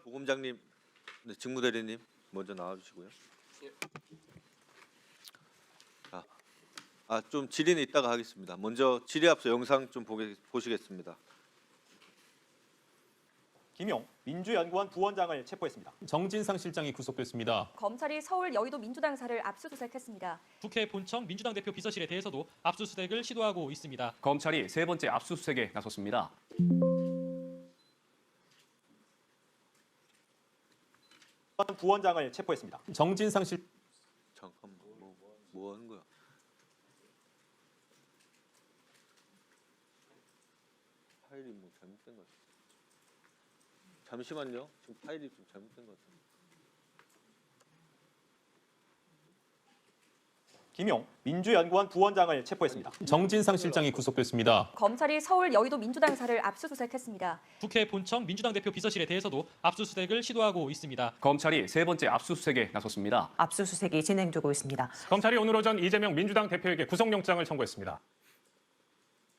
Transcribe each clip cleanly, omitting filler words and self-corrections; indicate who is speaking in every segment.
Speaker 1: 보검장님, 네, 직무대리님 먼저 나와주시고요. 좀 질의는 이따가 하겠습니다. 먼저 질의 앞서 영상 좀 보시겠습니다.
Speaker 2: 김용 민주연구원 부원장을 체포했습니다.
Speaker 3: 정진상 실장이 구속됐습니다.
Speaker 4: 검찰이 서울 여의도 민주당사를 압수수색했습니다.
Speaker 5: 국회 본청 민주당 대표 비서실에 대해서도 압수수색을 시도하고 있습니다.
Speaker 6: 검찰이 세 번째 압수수색에 나섰습니다.
Speaker 2: 부원장을 체포했습니다.
Speaker 3: 정진상 실
Speaker 1: 잠깐만, 뭐 하는 거야? 파일이 뭐 잘못된 것 같아. 잠시만요. 지금 파일이 좀 잘못된 것 같아요.
Speaker 2: 김용 민주연구원 부원장을 체포했습니다.
Speaker 3: 정진상 실장이 구속됐습니다.
Speaker 4: 검찰이 서울 여의도 민주당사를 압수수색했습니다.
Speaker 5: 국회 본청 민주당 대표 비서실에 대해서도 압수수색을 시도하고 있습니다.
Speaker 6: 검찰이 세 번째 압수수색에 나섰습니다.
Speaker 7: 압수수색이 진행되고 있습니다.
Speaker 8: 검찰이 오늘 오전 이재명 민주당 대표에게 구속영장을 청구했습니다.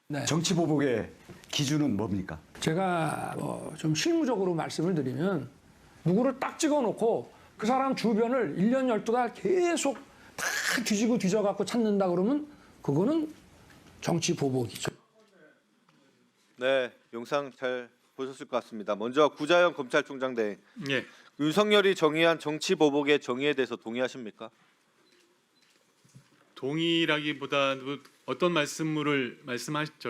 Speaker 9: 네. 정치보복의 기준은 뭡니까?
Speaker 10: 제가 좀 실무적으로 말씀을 드리면 누구를 딱 찍어놓고 그 사람 주변을 1년 12달 계속 다 뒤지고 뒤져갖고 찾는다 그러면 그거는 정치보복이죠.
Speaker 1: 네, 영상 잘 보셨을 것 같습니다. 먼저 구자영 검찰총장 대 윤석열이 정의한 정치보복의 정의에 대해서 동의하십니까?
Speaker 11: 동의라기보다도 어떤 말씀을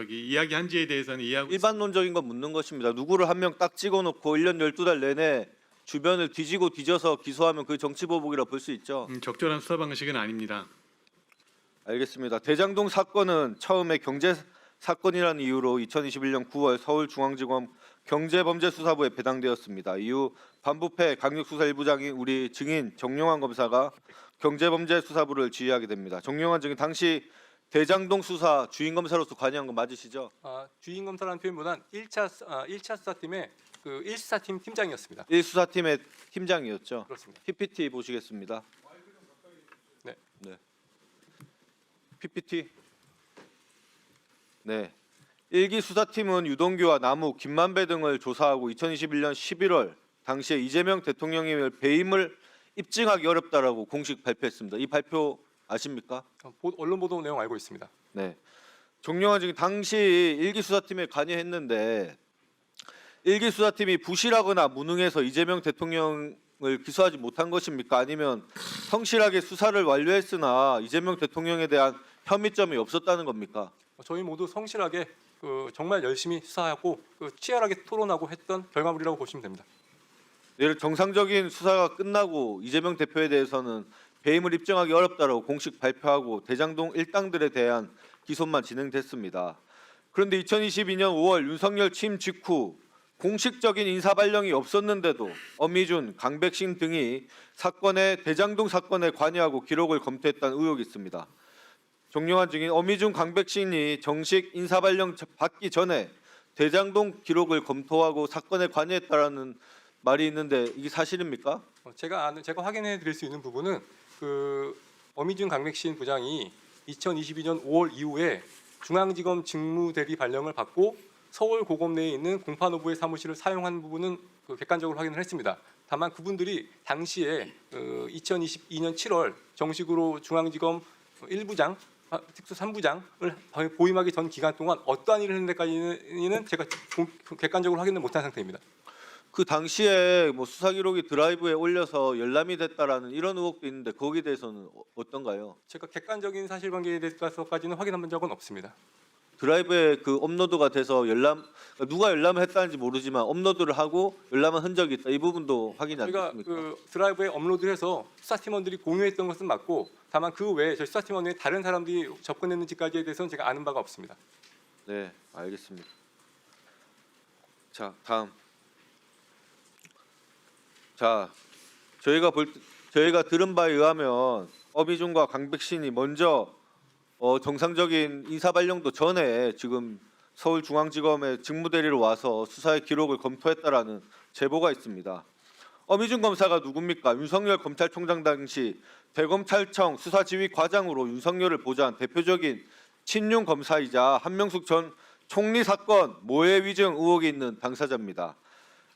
Speaker 11: 이야기한지에 대해서는 이해하고
Speaker 1: 일반론적인 건 묻는 것입니다. 누구를 한 명 딱 찍어놓고 1년 12달 내내 주변을 뒤지고 뒤져서 기소하면 그 정치보복이라 볼 수 있죠.
Speaker 11: 적절한 수사 방식은 아닙니다.
Speaker 1: 알겠습니다. 대장동 사건은 처음에 경제 사건이라는 이유로 2021년 9월 서울중앙지검 경제범죄수사부에 배당되었습니다. 이후 반부패 강력수사 1부장인 우리 증인 정용환 검사가 경제범죄수사부를 지휘하게 됩니다. 정용환 증인 당시 대장동 수사 주인 검사로서 관여한 거 맞으시죠?
Speaker 12: 주인 검사라는 표현보다는 1차 수사팀의 그 1수사팀 팀장이었습니다.
Speaker 1: 1수사팀의 팀장이었죠.
Speaker 12: 그렇습니다.
Speaker 1: PPT 보시겠습니다.
Speaker 12: 네.
Speaker 1: PPT. 네. 1기 수사팀은 유동규와 남욱, 김만배 등을 조사하고 2021년 11월 당시에 이재명 대통령의 배임을 입증하기 어렵다라고 공식 발표했습니다. 이 발표 아십니까?
Speaker 12: 언론 보도 내용 알고 있습니다.
Speaker 1: 네. 정용환 증인 당시 1기 수사팀에 관여했는데 1기 수사팀이 부실하거나 무능해서 이재명 대통령을 기소하지 못한 것입니까? 아니면 성실하게 수사를 완료했으나 이재명 대통령에 대한 혐의점이 없었다는 겁니까?
Speaker 12: 저희 모두 성실하게 정말 열심히 수사하고 치열하게 토론하고 했던 결과물이라고 보시면 됩니다.
Speaker 1: 예를 정상적인 수사가 끝나고 이재명 대표에 대해서는 배임을 입증하기 어렵다고 공식 발표하고 대장동 일당들에 대한 기소만 진행됐습니다. 그런데 2022년 5월 윤석열 취임 직후 공식적인 인사 발령이 없었는데도 엄희준, 강백신 등이 대장동 사건에 관여하고 기록을 검토했다는 의혹이 있습니다. 정용환 증인 엄희준, 강백신이 정식 인사 발령 받기 전에 대장동 기록을 검토하고 사건에 관여했다라는 말이 있는데 이게 사실입니까?
Speaker 12: 제가 확인해 드릴 수 있는 부분은 엄희준 강백신 부장이 2022년 5월 이후에 중앙지검 직무대리 발령을 받고 서울 고검 내에 있는 공판호부의 사무실을 사용한 부분은 객관적으로 확인을 했습니다. 다만 그분들이 당시에 2022년 7월 정식으로 중앙지검 1부장, 특수 3부장을 보임하기 전 기간 동안 어떠한 일을 했는데까지는 제가 객관적으로 확인을 못한 상태입니다.
Speaker 1: 그 당시에 뭐 수사 기록이 드라이브에 올려서 열람이 됐다라는 이런 의혹도 있는데 거기에 대해서는 어떤가요?
Speaker 12: 제가 객관적인 사실관계에 대해서까지는 확인한 적은 없습니다.
Speaker 1: 드라이브에 그 업로드가 돼서 누가 열람을 했다는지 모르지만 업로드를 하고 열람한 흔적이 있다. 이 부분도 확인이 안 됐습니까?
Speaker 12: 저희가 드라이브에 업로드해서 수사팀원들이 공유했던 것은 맞고 다만 그 외에 저희 수사팀원 외에 다른 사람들이 접근했는지까지에 대해서는 제가 아는 바가 없습니다.
Speaker 1: 네, 알겠습니다. 자, 다음. 자, 저희가 들은 바에 의하면 엄희준과 강백신이 먼저 정상적인 인사 발령도 전에 지금 서울중앙지검에 직무대리로 와서 수사의 기록을 검토했다라는 제보가 있습니다. 엄희준 검사가 누굽니까? 윤석열 검찰총장 당시 대검찰청 수사지휘 과장으로 윤석열을 보좌한 대표적인 친윤 검사이자 한명숙 전 총리 사건 모해 위증 의혹이 있는 당사자입니다.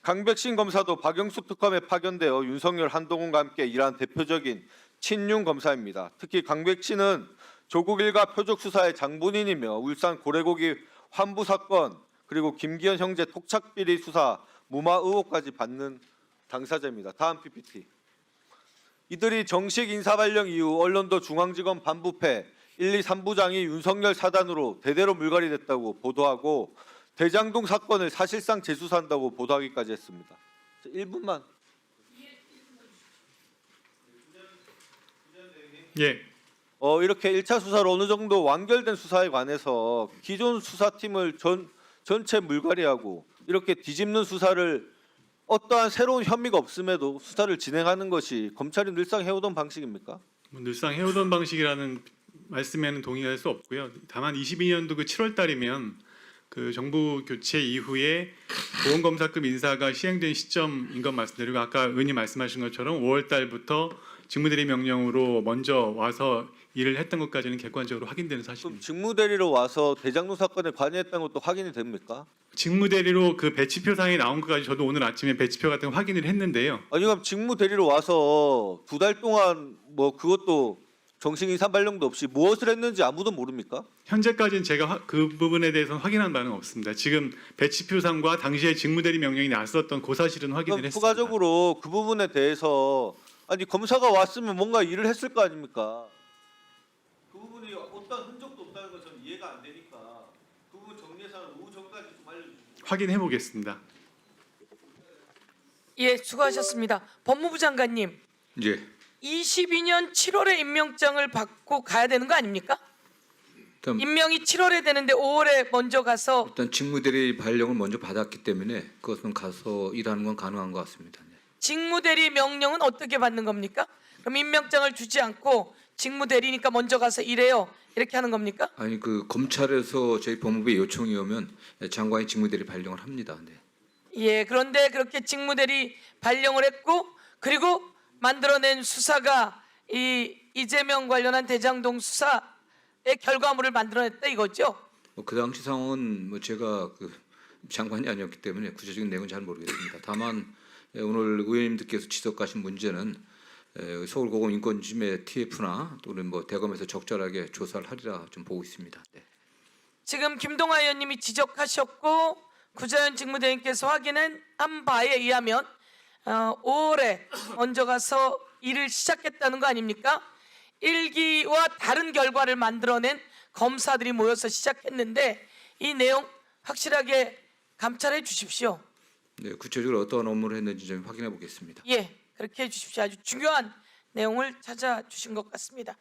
Speaker 1: 강백신 검사도 박영수 특검에 파견되어 윤석열, 한동훈과 함께 일한 대표적인 친윤 검사입니다. 특히 강백신은 조국 일가 표적 수사의 장본인이며 울산 고래고기 환부 사건 그리고 김기현 형제 토착비리 수사 무마 의혹까지 받는 당사자입니다. 다음 PPT. 이들이 정식 인사 발령 이후 언론도 중앙지검 반부패 1, 2, 3부장이 윤석열 사단으로 대대로 물갈이됐다고 보도하고 대장동 사건을 사실상 재수사한다고 보도하기까지 했습니다. 1분만.
Speaker 11: 예.
Speaker 1: 이렇게 1차 수사로 어느 정도 완결된 수사에 관해서 기존 수사팀을 전체 물갈이하고 이렇게 뒤집는 수사를 어떠한 새로운 혐의가 없음에도 수사를 진행하는 것이 검찰이 늘상 해오던 방식입니까?
Speaker 11: 뭐 늘상 해오던 방식이라는 말씀에는 동의할 수 없고요. 다만 22년도 그 7월 달이면 그 정부 교체 이후에 보건검사급 인사가 시행된 시점인 것 말씀드리고 아까 의원님 말씀하신 것처럼 5월 달부터 직무대리 명령으로 먼저 와서 일을 했던 것까지는 객관적으로 확인되는
Speaker 1: 그럼
Speaker 11: 사실입니다.
Speaker 1: 직무대리로 와서 대장동 사건에 관여했다는 것도 확인이 됩니까?
Speaker 11: 직무대리로 그 배치표상에 나온 것까지 저도 오늘 아침에 배치표 같은 거 확인을 했는데요.
Speaker 1: 아니 그럼 직무대리로 와서 2달 동안 뭐 그것도 정식 인사 발령도 없이 무엇을 했는지 아무도 모릅니까?
Speaker 11: 현재까지는 제가 그 부분에 대해서는 확인한 바는 없습니다. 지금 배치표상과 당시에 직무대리 명령이 났었던 그 사실은 확인을
Speaker 1: 그럼
Speaker 11: 했습니다.
Speaker 1: 추가적으로 그 부분에 대해서 아니 검사가 왔으면 뭔가 일을 했을 거 아닙니까? 그 부분이 어떤 흔적도 없다는 건 저는 이해가 안 되니까 그 부분 정리해서 오후 전까지 좀 알려주세요.
Speaker 11: 확인해 보겠습니다.
Speaker 13: 예, 수고하셨습니다. 법무부 장관님,
Speaker 9: 예.
Speaker 13: 22년 7월에 임명장을 받고 가야 되는 거 아닙니까?
Speaker 9: 일단,
Speaker 13: 임명이 7월에 되는데 5월에 먼저 가서
Speaker 9: 일단 직무대리 발령을 먼저 받았기 때문에 그것은 가서 일하는 건 가능한 것 같습니다. 네.
Speaker 13: 직무대리 명령은 어떻게 받는 겁니까? 그럼 임명장을 주지 않고 직무대리니까 먼저 가서 일해요. 이렇게 하는 겁니까?
Speaker 9: 아니 그 검찰에서 저희 법무부에 요청이 오면 장관이 직무대리 발령을 합니다. 네.
Speaker 13: 예, 그런데 그렇게 직무대리 발령을 했고 그리고 만들어낸 수사가 이 이재명 관련한 대장동 수사의 결과물을 만들어냈다 이거죠?
Speaker 9: 그 당시 상황은 뭐 제가 그 장관이 아니었기 때문에 구체적인 내용은 잘 모르겠습니다. 다만 오늘 의원님들께서 지적하신 문제는 서울고검인권심의 TF나 또는 뭐 대검에서 적절하게 조사를 하리라 좀 보고 있습니다. 네.
Speaker 13: 지금 김동하 의원님이 지적하셨고 구자현 직무대행께서 확인한 바에 의하면 5월에 먼저 가서 일을 시작했다는 거 아닙니까? 일기와 다른 결과를 만들어낸 검사들이 모여서 시작했는데 이 내용 확실하게 감찰해 주십시오.
Speaker 9: 네, 구체적으로 어떠한 업무를 했는지 좀 확인해 보겠습니다.
Speaker 13: 예, 그렇게 해 주십시오. 아주 중요한 내용을 찾아주신 것 같습니다.